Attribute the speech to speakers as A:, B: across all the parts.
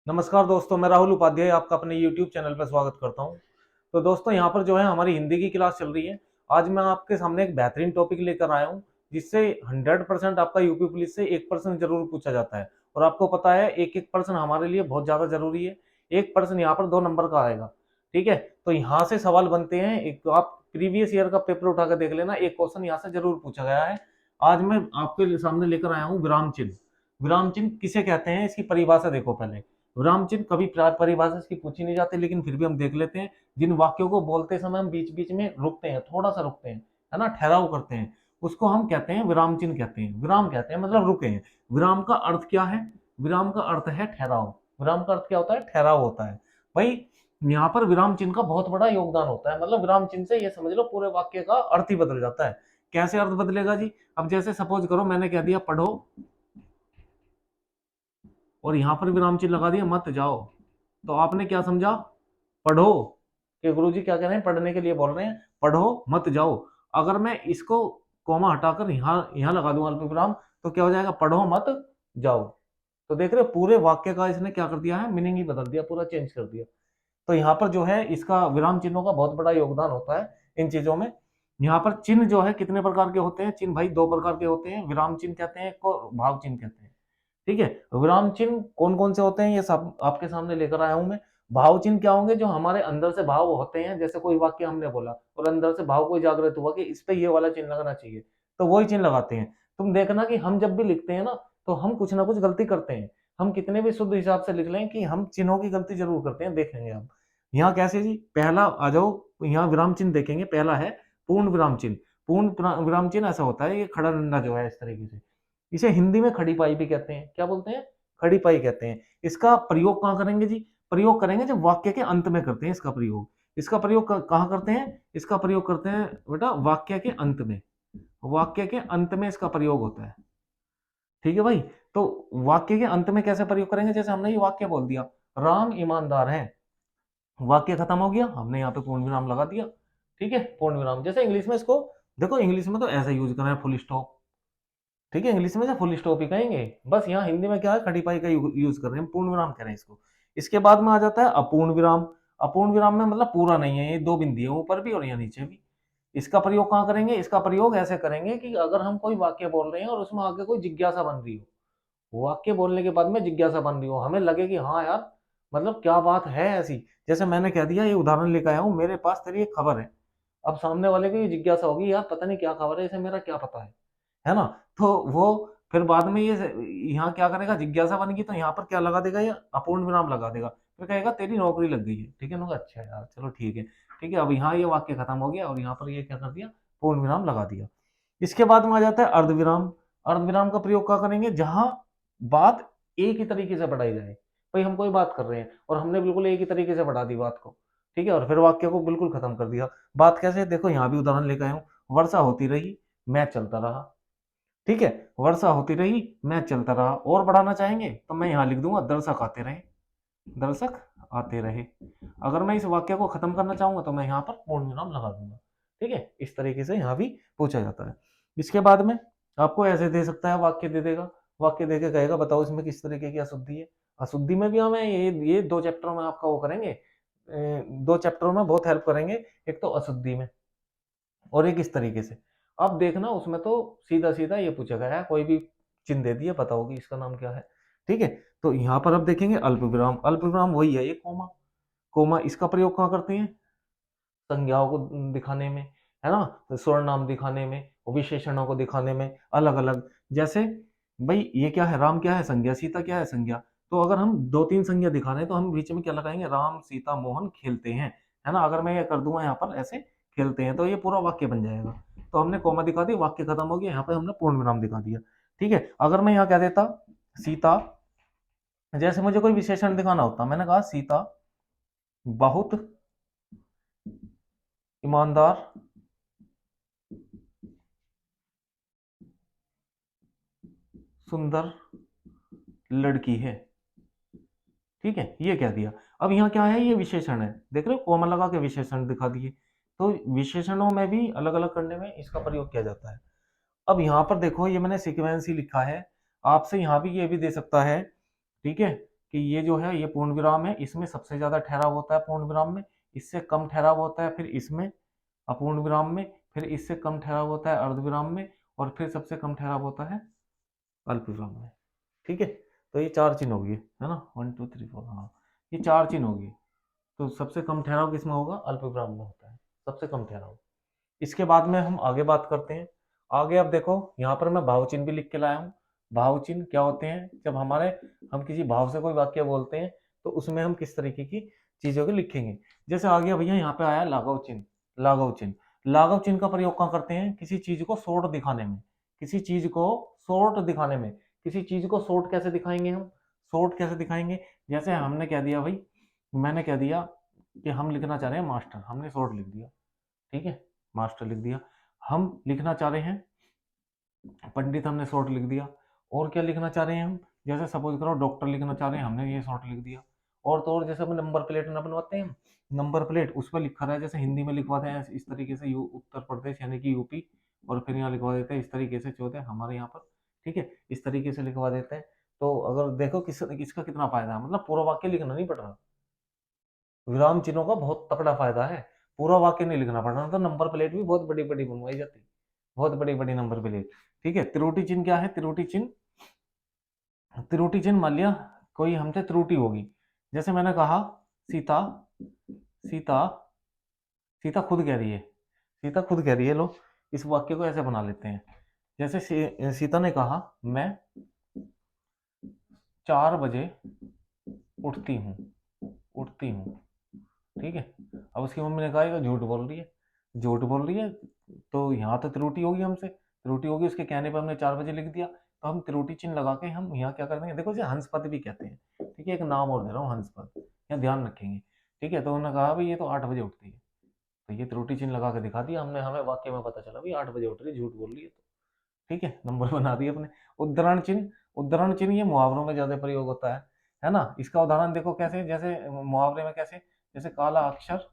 A: नमस्कार दोस्तों, मैं राहुल उपाध्याय आपका अपने YouTube चैनल पर स्वागत करता हूं। तो दोस्तों, यहां पर जो है हमारी हिंदी की क्लास चल रही है। आज मैं आपके सामने एक बेहतरीन टॉपिक लेकर आया हूं, जिससे 100% आपका यूपी पुलिस से 1% जरूर पूछा जाता है। और आपको पता है, एक एक पर्सन हमारे लिए बहुत ज्यादा जरूरी है। एक पर्सन यहाँ पर 2 नंबर का आएगा। ठीक है, तो यहाँ से सवाल बनते हैं। एक आप प्रीवियस ईयर का पेपर उठाकर देख लेना, एक क्वेश्चन यहाँ से जरूर पूछा गया है। आज मैं आपके सामने लेकर आया हूँ विराम चिन्ह। विराम चिन्ह किसे कहते हैं, इसकी परिभाषा देखो पहले। विराम चिन्ह कभी परिभाषा इसकी पूछी नहीं जाती, लेकिन फिर भी हम देख लेते हैं। जिन वाक्यों को बोलते समय हम बीच बीच में रुकते हैं, थोड़ा सा रुकते हैं, है ना, ठहराव करते हैं, उसको हम कहते हैं विराम चिन्ह कहते हैं। विराम कहते हैं मतलब रुके हैं। विराम का अर्थ क्या है? विराम का अर्थ है ठहराव। विराम का अर्थ क्या होता है? ठहराव होता है। भाई, यहाँ पर विराम चिन्ह का बहुत बड़ा योगदान होता है। मतलब विराम चिन्ह से ये समझ लो पूरे वाक्य का अर्थ ही बदल जाता है। कैसे अर्थ बदलेगा जी? अब जैसे सपोज करो मैंने कह दिया पढ़ो, और यहां पर विराम चिन्ह लगा दिया मत जाओ, तो आपने क्या समझा? पढ़ो कि गुरुजी क्या कह रहे हैं, पढ़ने के लिए बोल रहे हैं, पढ़ो मत जाओ। अगर मैं इसको कॉमा हटाकर यहां यहां लगा दूं अल्प विराम, तो क्या हो जाएगा? पढ़ो मत जाओ। तो देख रहे हो, पूरे वाक्य का इसने क्या कर दिया है, मीनिंग ही बदल दिया, पूरा चेंज कर दिया। तो यहाँ पर जो है इसका विराम चिन्हों का बहुत बड़ा योगदान होता है इन चीजों में। यहाँ पर चिन्ह जो है कितने प्रकार के होते हैं? चिन्ह भाई 2 प्रकार के होते हैं। विराम चिन्ह कहते हैं, को भाव चिन्ह कहते हैं। ठीक है, विराम चिन्ह कौन कौन से होते हैं ये सब आपके सामने लेकर आया हूं मैं। भाव चिन्ह क्या होंगे? जो हमारे अंदर से भाव होते हैं, जैसे कोई वाक्य हमने बोला और अंदर से भाव कोई जागृत हुआ कि इस पे ये वाला चिन्ह लगना चाहिए, तो वही चिन्ह लगाते हैं। तुम देखना कि हम जब भी लिखते हैं ना, तो हम कुछ ना कुछ गलती करते हैं। हम कितने भी शुद्ध हिसाब से लिख लें, कि हम चिन्हों की गलती जरूर करते हैं, देखेंगे हम। यहाँ कैसे जी? पहला आ जाओ, यहाँ विराम चिन्ह देखेंगे। पहला है पूर्ण विराम चिन्ह। पूर्ण विराम चिन्ह ऐसा होता है, ये खड़ा डंडा जो है इस तरीके से, इसे हिंदी में खड़ी पाई भी कहते हैं। क्या बोलते हैं? खड़ी पाई कहते हैं। इसका प्रयोग कहाँ करेंगे जी? प्रयोग करेंगे जब वाक्य के अंत में करते हैं इसका प्रयोग। इसका प्रयोग कहाँ करते हैं? इसका प्रयोग करते हैं बेटा वाक्य के अंत में। वाक्य के अंत में इसका प्रयोग होता है। ठीक है भाई। तो वाक्य के अंत में कैसे प्रयोग करेंगे? जैसे हमने ये वाक्य बोल दिया, राम ईमानदार है। वाक्य खत्म हो गया, हमने यहाँ पे पूर्ण विराम लगा दिया। ठीक है, पूर्ण विराम। जैसे इंग्लिश में इसको देखो, इंग्लिश में तो ऐसा यूज कर रहे हैं, फुल स्टॉप। ठीक है, इंग्लिश में से फुल स्टॉप ही कहेंगे। बस यहाँ हिंदी में क्या है, खड़ी पाई का यूज कर रहे हैं, पूर्ण विराम कह रहे हैं इसको। इसके बाद में आ जाता है अपूर्ण विराम। अपूर्ण विराम में मतलब पूरा नहीं है, ये 2 बिंदी है, ऊपर भी और यहाँ नीचे भी। इसका प्रयोग कहाँ करेंगे? इसका प्रयोग ऐसे करेंगे कि अगर हम कोई वाक्य बोल रहे हैं और उसमें आगे कोई जिज्ञासा बन रही हो, वाक्य बोलने के बाद में जिज्ञासा बन रही हो, हमें लगे कि हाँ यार, मतलब क्या बात है ऐसी। जैसे मैंने कह दिया, ये उदाहरण लेकर आया हूँ, मेरे पास तेरी एक खबर है। अब सामने वाले को ये जिज्ञासा होगी, यार पता नहीं क्या खबर है, इसे मेरा क्या पता है ना। तो वो फिर बाद में ये यहाँ क्या करेगा, जिज्ञासा बनेगी, तो यहाँ पर क्या लगा देगा, ये अपूर्ण विराम लगा देगा। फिर कहेगा तेरी नौकरी लग गई है। ठीक है ना, अच्छा यार चलो ठीक है। ठीक है, अब यहाँ ये वाक्य खत्म हो गया और यहाँ पर ये क्या कर दिया, पूर्ण विराम लगा दिया। इसके बाद में आ जाता है अर्धविराम। अर्धविराम का प्रयोग क्या करेंगे? जहां बात एक ही तरीके से बढ़ाई जाए। भाई हम कोई बात कर रहे हैं और हमने बिल्कुल एक ही तरीके से बढ़ा दी बात को। ठीक है, और फिर वाक्य को बिल्कुल खत्म कर दिया। बात कैसे? देखो यहाँ भी उदाहरण लेकर आया हूँ। वर्षा होती रही, मैं चलता रहा। ठीक है, वर्षा होती रही, मैं चलता रहा। और बढ़ाना चाहेंगे तो मैं यहाँ लिख दूंगा दर्शक आते रहे। दर्शक आते रहे। अगर मैं इस वाक्य को खत्म करना चाहूंगा तो मैं यहाँ पर पूर्ण विराम लगा दूंगा। ठीक है, इस तरीके से यहाँ भी पूछा जाता है। इसके बाद में आपको ऐसे दे सकता है, वाक्य दे देगा। वाक्य देके कहेगा बताओ इसमें किस तरीके की अशुद्धि है। अशुद्धि में भी हमें ये 2 चैप्टरों में आपका वो करेंगे, 2 चैप्टरों में बहुत हेल्प करेंगे। एक तो अशुद्धि में, और एक इस तरीके से। अब देखना उसमें तो सीधा सीधा ये पूछा गया है, कोई भी चिन्ह दे दिया, बताओगी इसका नाम क्या है। ठीक है, तो यहाँ पर अब देखेंगे अल्प विराम। अल्प विराम वही है, ये कोमा। कोमा इसका प्रयोग कहाँ करते हैं? संज्ञाओं को दिखाने में, है ना, तो सर्वनाम दिखाने में, विशेषणों को दिखाने में, अलग अलग। जैसे भाई ये क्या है, राम क्या है? संज्ञा। सीता क्या है? संज्ञा। तो अगर हम 2-3 संज्ञा दिखा रहे हैं, तो हम बीच में क्या लगाएंगे? राम सीता मोहन खेलते हैं, है ना। अगर मैं ये कर दूंगा यहाँ पर ऐसे, खेलते हैं, तो ये पूरा वाक्य बन जाएगा। तो हमने कोमा दिखा दी, वाक्य खत्म हो गया, यहाँ पे हमने पूर्ण विराम दिखा दिया। ठीक है, अगर मैं यहाँ कह देता सीता, जैसे मुझे कोई विशेषण दिखाना होता, मैंने कहा सीता बहुत ईमानदार सुंदर लड़की है। ठीक है, ये कह दिया। अब यहाँ क्या है? ये विशेषण है, देख रहे हो, कोमा लगा के विशेषण दिखा दिए। तो विशेषणों में भी अलग अलग करने में इसका प्रयोग किया जाता है। अब यहाँ पर देखो, ये मैंने सीक्वेंस ही लिखा है। आपसे यहाँ भी ये भी दे सकता है, ठीक है, कि ये जो है ये पूर्ण विराम है, इसमें सबसे ज्यादा ठहराव होता है पूर्ण विराम में, इससे कम ठहराव होता है फिर इसमें अपूर्ण विराम में, फिर इससे कम ठहराव होता है अर्ध विराम में, और फिर सबसे कम ठहराव होता है अल्प विराम में। ठीक है, तो ये 4 चिन्ह होगी, है ना, 1 2 3 4, हाँ ये 4 चिन्ह होगी। तो सबसे कम ठहराव किसमें होगा, अल्प विराम में होता है सबसे कम ठहराव। इसके बाद में हम आगे बात करते हैं। आगे अब देखो यहाँ पर मैं भाव चिन्ह भी लिख के लाया हूँ। भाव चिन्ह क्या होते हैं, जब हम किसी भाव से कोई वाक्य बोलते हैं तो उसमें हम किस तरीके की चीजों को लिखेंगे। जैसे आ गया भैया यहाँ पे आया लाघव चिन्ह। लाघव चिन्ह, लाघव चिन्ह का प्रयोग कहाँ करते हैं, किसी चीज को शॉर्ट दिखाने में, किसी चीज को शॉर्ट दिखाने में। किसी चीज को शॉर्ट कैसे दिखाएंगे हम, शॉर्ट कैसे दिखाएंगे, जैसे हमने कह दिया भाई, मैंने कह दिया कि हम लिखना चाह रहे हैं मास्टर, हमने शॉर्ट लिख दिया, ठीक है, मास्टर लिख दिया। हम लिखना चाह रहे हैं पंडित, हमने शॉर्ट लिख दिया। और क्या लिखना चाह रहे हैं हम, जैसे सपोज करो डॉक्टर लिखना चाह रहे हैं, हमने ये शॉर्ट लिख दिया। और तो और जैसे हम नंबर प्लेट ना बनवाते हैं, नंबर प्लेट उस पर लिखा रहा है, जैसे हिंदी में लिखवाते हैं इस तरीके से उत्तर प्रदेश यानी कि यूपी, और फिर यहाँ लिखवा देते हैं इस तरीके से चौथे हमारे यहाँ पर, ठीक है, इस तरीके से लिखवा देते हैं। तो अगर देखो इसका कितना फायदा है, मतलब पूरा वाक्य लिखना नहीं पड़ रहा, विराम चिन्हों का बहुत तगड़ा फायदा है, पूरा वाक्य नहीं लिखना पड़ना, तो नंबर प्लेट भी बहुत बड़ी बड़ी बनवाई जाती, बहुत बड़ी बड़ी नंबर प्लेट। ठीक है, त्रुटि चिन्ह क्या है, त्रुटि चिन्ह, त्रुटि चिन्ह मान लिया कोई हमसे त्रुटि होगी, जैसे मैंने कहा सीता, सीता, सीता खुद कह रही है, सीता खुद कह रही है, लो इस वाक्य को ऐसे बना लेते हैं, जैसे सीता ने कहा मैं 4 बजे उठती हूँ, उठती हूँ, ठीक है। अब उसकी मम्मी ने कहा ये तो झूठ बोल रही है, झूठ बोल रही है, तो यहाँ तो त्रुटि होगी, हमसे त्रुटि होगी, उसके कहने पर हमने 4 बजे लिख दिया, तो हम त्रुटि चिन्ह लगा के हम यहाँ क्या कर देंगे, देखो इसे हंसपद भी कहते हैं, ठीक है, एक नाम और दे रहा हूँ हंसपद, यहाँ ध्यान रखेंगे, ठीक है। तो उन्होंने कहा भाई ये तो 8 बजे उठती है, तो ये त्रुटि चिन्ह लगा के दिखा दिया हमने, हमें वाक्य में पता चला भाई 8 बजे उठ रही है, झूठ बोल रही है, तो ठीक है, नंबर बना दिए अपने। उद्धरण चिन्ह, उद्धरण चिन्ह ये मुहावरों में ज्यादा प्रयोग होता है ना। इसका उदाहरण देखो कैसे, जैसे मुहावरे में कैसे, जैसे काला अक्षर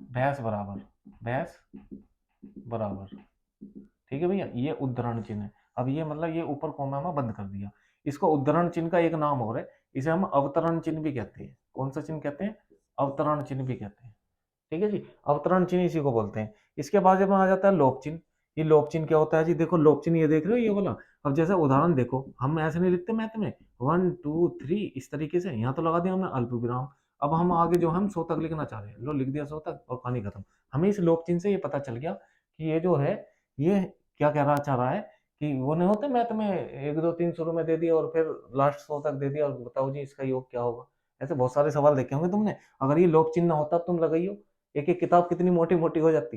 A: भैंस बराबर, भैंस बराबर, ठीक है भैया, ये उद्धरण चिन्ह है। अब ये मतलब ये ऊपर कोमा में बंद कर दिया, इसको उद्धरण चिन्ह का एक नाम और है, इसे हम अवतरण चिन्ह भी कहते हैं। कौन सा चिन्ह कहते हैं, अवतरण चिन्ह भी कहते हैं, ठीक है जी, अवतरण चिन्ह इसी को बोलते हैं। इसके बाद जब आ जाता है लोप चिन्ह। ये लोप चिन्ह क्या होता है जी, देखो लोप चिन्ह ये देख रहे हो ये वाला, अब जैसे उदाहरण देखो, हम ऐसे नहीं लिखते मैथ में 1 2 3 इस तरीके से, यहाँ तो लगा दिया हमने अल्प विराम। अब हम आगे जो हम 100 तक लिखना चाह रहे हैं, लो लिख दिया 100 तक और कहानी खत्म। हमें इस लोप चिन्ह से ये पता चल गया कि ये जो है ये क्या कह रहा चाह रहा है, कि वो नहीं होते मैथ में 1 2 3 शुरू में दे दिया और फिर लास्ट 100 तक दे दिया और बताओ जी इसका योग क्या होगा। ऐसे बहुत सारे सवाल देखे होंगे तुमने, अगर ये लोप चिन्ह होता तुम लगाइयो, एक एक किताब कितनी मोटी मोटी हो जाती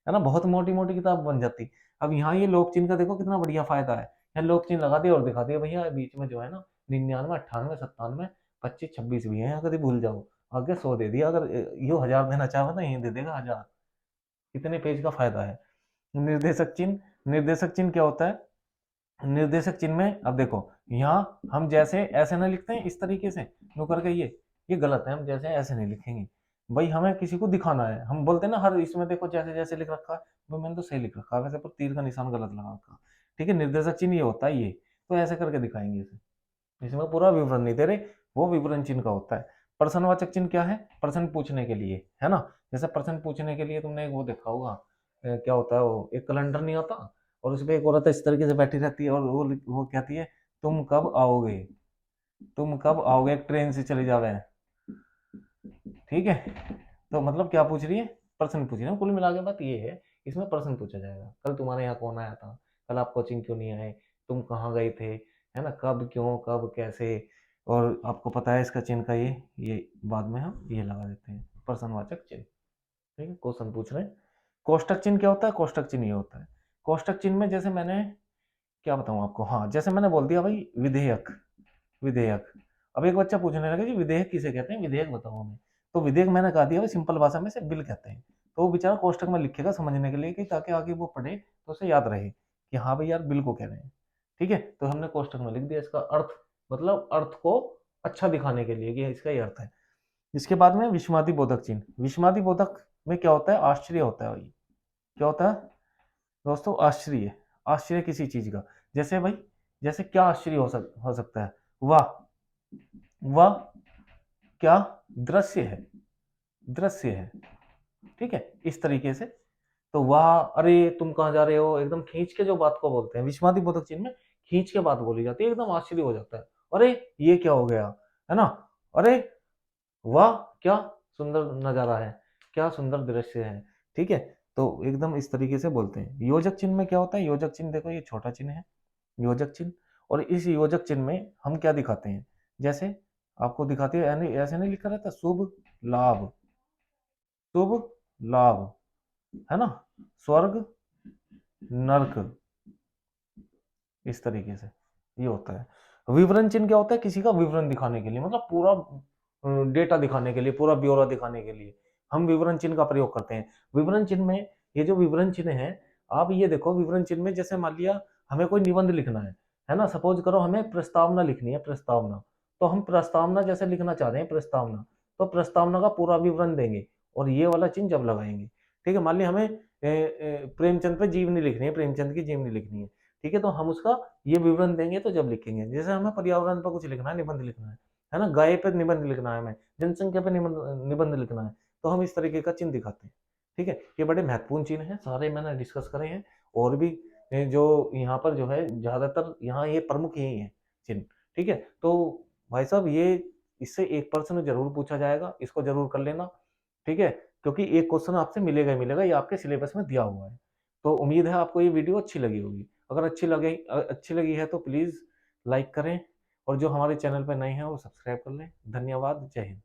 A: है ना, बहुत मोटी मोटी किताब बन जाती। अब यहाँ ये लोक चिन्ह का देखो कितना बढ़िया फायदा है, यहाँ लोक चिन्ह लगा दिया और दिखा दिया भैया बीच में जो है ना 99 98 97 25 26 भी है, यहाँ कभी भूल जाओ, आगे 100 दे दिया, अगर यो 1000 देना चाहे ना यही दे देगा 1000। कितने पेज का फायदा है। निर्देशक चिन्ह, निर्देशक चिन्ह क्या होता है, निर्देशक चिन्ह में अब देखो यहाँ हम जैसे ऐसे ना लिखते हैं इस तरीके से नो करके, ये गलत है, हम जैसे ऐसे नहीं लिखेंगे भाई, हमें किसी को दिखाना है, हम बोलते हैं ना हर इसमें देखो जैसे जैसे लिख रखा है, भाई मैंने तो सही लिख रखा है वैसे, पर तीर का निशान गलत लगा रखा, ठीक है, निर्देशक चिन्ह ये होता है, ये तो ऐसे करके दिखाएंगे इसे, इसमें पूरा विवरण नहीं दे रहे, वो विवरण चिन्ह का होता है। प्रश्नवाचक चिन्ह क्या है, प्रश्न पूछने के लिए, है ना, जैसे प्रश्न पूछने के लिए तुमने एक वो देखा होगा, क्या होता है वो, एक कैलेंडर नहीं होता, और उसपे एक औरत इस तरीके से बैठी रहती है और वो कहती है तुम कब आओगे, तुम कब आओगे, एक ट्रेन से चली जावे, ठीक है। तो मतलब क्या पूछ रही है, प्रश्न पूछ रही है, कुल मिला के बात ये है, इसमें प्रश्न पूछा जाएगा, कल तुम्हारे यहाँ कौन आया था, कल आप कोचिंग क्यों नहीं आए, तुम कहाँ गए थे, है ना, कब क्यों कब कैसे, और आपको पता है इसका चिन्ह का ये बाद में हम ये लगा देते हैं प्रश्नवाचक चिन्ह, ठीक है, क्वेश्चन पूछ रहे हैं। कोष्टक चिन्ह क्या होता है, कोष्टक चिन्ह ये होता है, कोष्टक चिन्ह में जैसे मैंने क्या बताऊं आपको, हाँ जैसे मैंने बोल दिया भाई विधेयक, विधेयक, अब एक बच्चा पूछने लगा जी विधेयक किसे कहते हैं, विधेयक बताओ हमें, तो विधेयक मैंने कहा दिया भाई सिंपल भाषा में से बिल कहते हैं, तो वो बेचारा कोष्टक में लिखेगा समझने के लिए कि ताकि आगे वो पढ़े तो उसे याद रहे कि हाँ भाई यार बिल को कह रहे हैं, ठीक है, तो हमने कोष्टक में लिख दिया, इसका अर्थ मतलब अर्थ को अच्छा दिखाने के लिए कि इसका ये अर्थ है। इसके बाद में विस्मादि बोधक चिन्ह, विस्मादि बोधक में क्या होता है, आश्चर्य होता है भाई, क्या होता है दोस्तों, आश्चर्य, आश्चर्य किसी चीज का, जैसे भाई जैसे क्या आश्चर्य हो सकता है, वाह, वह क्या दृश्य है, दृश्य है, ठीक है, इस तरीके से। तो वह, अरे तुम कहाँ जा रहे हो, एकदम खींच के जो बात को बोलते हैं, विस्मयादि बोधक चिन्ह में खींच के बात बोली जाती है, एकदम आश्चर्य हो जाता है, अरे ये क्या हो गया, है ना, अरे वाह क्या सुंदर नजारा है, क्या सुंदर दृश्य है, ठीक है। तो एकदम इस तरीके से बोलते हैं। योजक चिन्ह में क्या होता है, योजक चिन्ह देखो ये छोटा चिन्ह है, योजक चिन्ह, और इस योजक चिन्ह में हम क्या दिखाते हैं, जैसे आपको दिखाते हैं, यानी ऐसे नहीं लिखा रहता शुभ लाभ, शुभ लाभ, है ना, स्वर्ग नरक, इस तरीके से ये होता है। विवरण चिन्ह क्या होता है, किसी का विवरण दिखाने के लिए, मतलब पूरा डेटा दिखाने के लिए, पूरा ब्यौरा दिखाने के लिए हम विवरण चिन्ह का प्रयोग करते हैं। विवरण चिन्ह में ये जो विवरण चिन्ह है, आप ये देखो विवरण चिन्ह में, जैसे मान लिया हमें कोई निबंध लिखना है ना, सपोज करो हमें प्रस्तावना लिखनी है, प्रस्तावना, तो हम प्रस्तावना जैसे लिखना चाह रहे हैं प्रस्तावना, तो प्रस्तावना का पूरा विवरण देंगे और ये वाला चिन्ह जब लगाएंगे, ठीक है। मान लिया हमें प्रेमचंद पे जीवनी लिखनी है, प्रेमचंद की जीवनी लिखनी है, ठीक है, तो हम उसका ये विवरण देंगे तो जब लिखेंगे। जैसे हमें पर्यावरण पर कुछ लिखना है, निबंध लिखना है ना, गाय पे निबंध लिखना है, हमें जनसंख्या पे निबंध लिखना है, तो हम इस तरीके का चिन्ह दिखाते हैं, ठीक है। ये बड़े महत्वपूर्ण चिन्ह हैं, सारे मैंने डिस्कस करे हैं, और भी जो यहाँ पर जो है ज्यादातर यहाँ ये प्रमुख यही है चिन्ह, ठीक है। तो भाई साहब ये इससे एक प्रश्न जरूर पूछा जाएगा, इसको जरूर कर लेना, ठीक है, क्योंकि एक क्वेश्चन आपसे मिलेगा ही मिलेगा, ये आपके सिलेबस में दिया हुआ है। तो उम्मीद है आपको ये वीडियो अच्छी लगी होगी। अगर अच्छी लगी है तो प्लीज लाइक करें, और जो हमारे चैनल पर नए हैं वो सब्सक्राइब कर लें। धन्यवाद, जय हिंद।